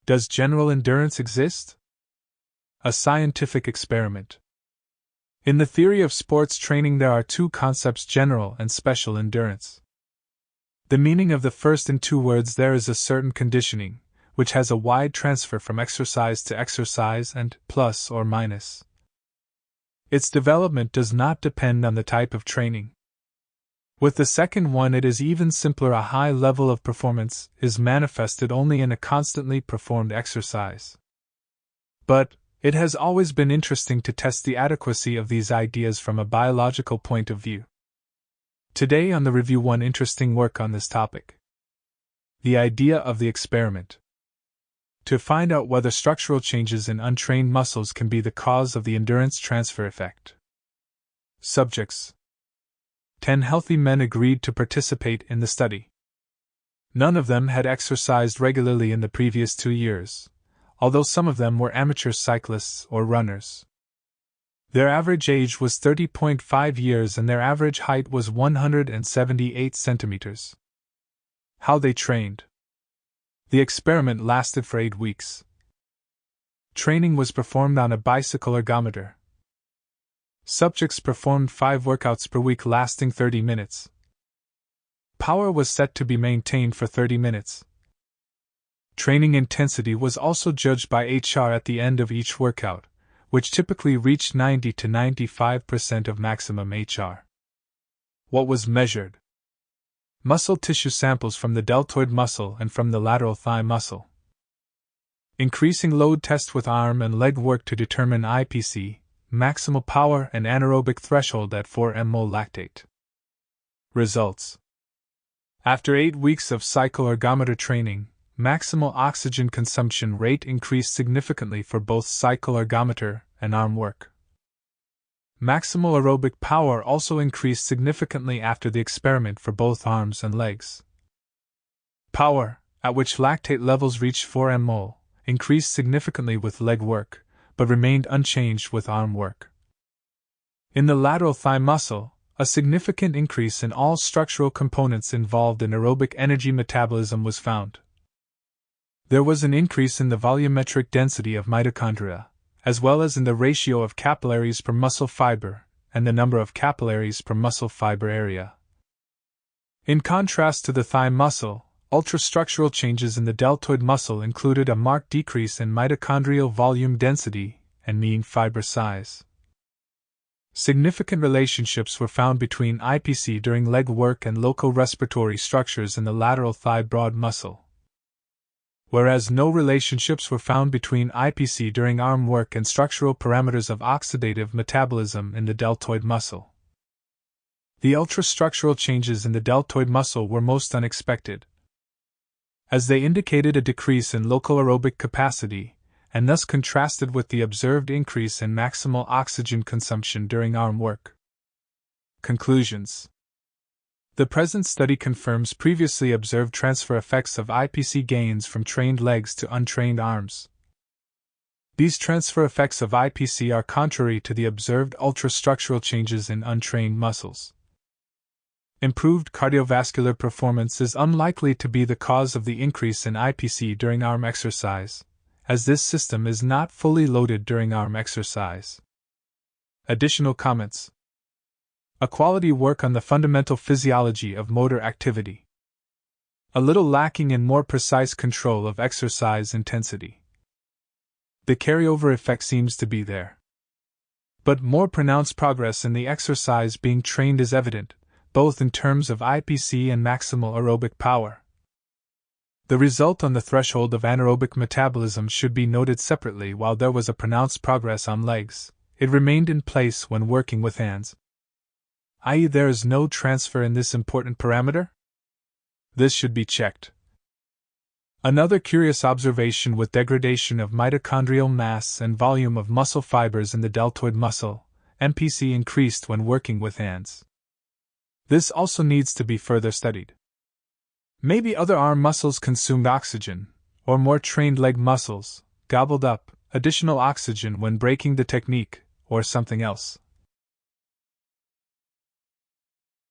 Does general endurance exist? A scientific experiment. In the theory of sports training, there are two concepts: general and special endurance. The meaning of the first in two words there is a certain conditioning, which has a wide transfer from exercise to exercise and plus or minus. Its development does not depend on the type of training. With the second one, it is even simpler. A high level of performance is manifested only in a constantly performed exercise. But it has always been interesting to test the adequacy of these ideas from a biological point of view. Today on the review, one interesting work on this topic. The idea of the experiment. To find out whether structural changes in untrained muscles can be the cause of the endurance transfer effect. Subjects: 10 healthy men agreed to participate in the study. None of them had exercised regularly in the previous 2 years, although some of them were amateur cyclists or runners. Their average age was 30.5 years and their average height was 178 centimeters. How they trained. The experiment lasted for 8 weeks. Training was performed on a bicycle ergometer. Subjects performed 5 workouts per week lasting 30 minutes. Power was set to be maintained for 30 minutes. Training intensity was also judged by HR at the end of each workout, which typically reached 90 to 95% of maximum HR. What was measured? Muscle tissue samples from the deltoid muscle and from the lateral thigh muscle. Increasing load test with arm and leg work to determine IPC, maximal power and anaerobic threshold at 4 mmol lactate. Results. After 8 weeks of cycle ergometer training, maximal oxygen consumption rate increased significantly for both cycle ergometer and arm work. Maximal aerobic power also increased significantly after the experiment for both arms and legs. Power, at which lactate levels reached 4 mmol, increased significantly with leg work, but remained unchanged with arm work. In the lateral thigh muscle, a significant increase in all structural components involved in aerobic energy metabolism was found. There was an increase in the volumetric density of mitochondria, as well as in the ratio of capillaries per muscle fiber and the number of capillaries per muscle fiber area. In contrast to the thigh muscle, ultrastructural changes in the deltoid muscle included a marked decrease in mitochondrial volume density and mean fiber size. Significant relationships were found between IPC during leg work and local respiratory structures in the lateral thigh broad muscle, whereas no relationships were found between IPC during arm work and structural parameters of oxidative metabolism in the deltoid muscle. The ultrastructural changes in the deltoid muscle were most unexpected, as they indicated a decrease in local aerobic capacity, and thus contrasted with the observed increase in maximal oxygen consumption during arm work. Conclusions. The present study confirms previously observed transfer effects of IPC gains from trained legs to untrained arms. These transfer effects of IPC are contrary to the observed ultrastructural changes in untrained muscles. Improved cardiovascular performance is unlikely to be the cause of the increase in IPC during arm exercise, as this system is not fully loaded during arm exercise. Additional comments. A quality work on the fundamental physiology of motor activity. A little lacking in more precise control of exercise intensity. The carryover effect seems to be there, but more pronounced progress in the exercise being trained is evident, both in terms of IPC and maximal aerobic power. The result on the threshold of anaerobic metabolism should be noted separately. While there was a pronounced progress on legs, it remained in place when working with hands, i.e., there is no transfer in this important parameter? This should be checked. Another curious observation with degradation of mitochondrial mass and volume of muscle fibers in the deltoid muscle, MPC increased when working with hands. This also needs to be further studied. Maybe other arm muscles consumed oxygen, or more trained leg muscles gobbled up additional oxygen when breaking the technique, or something else.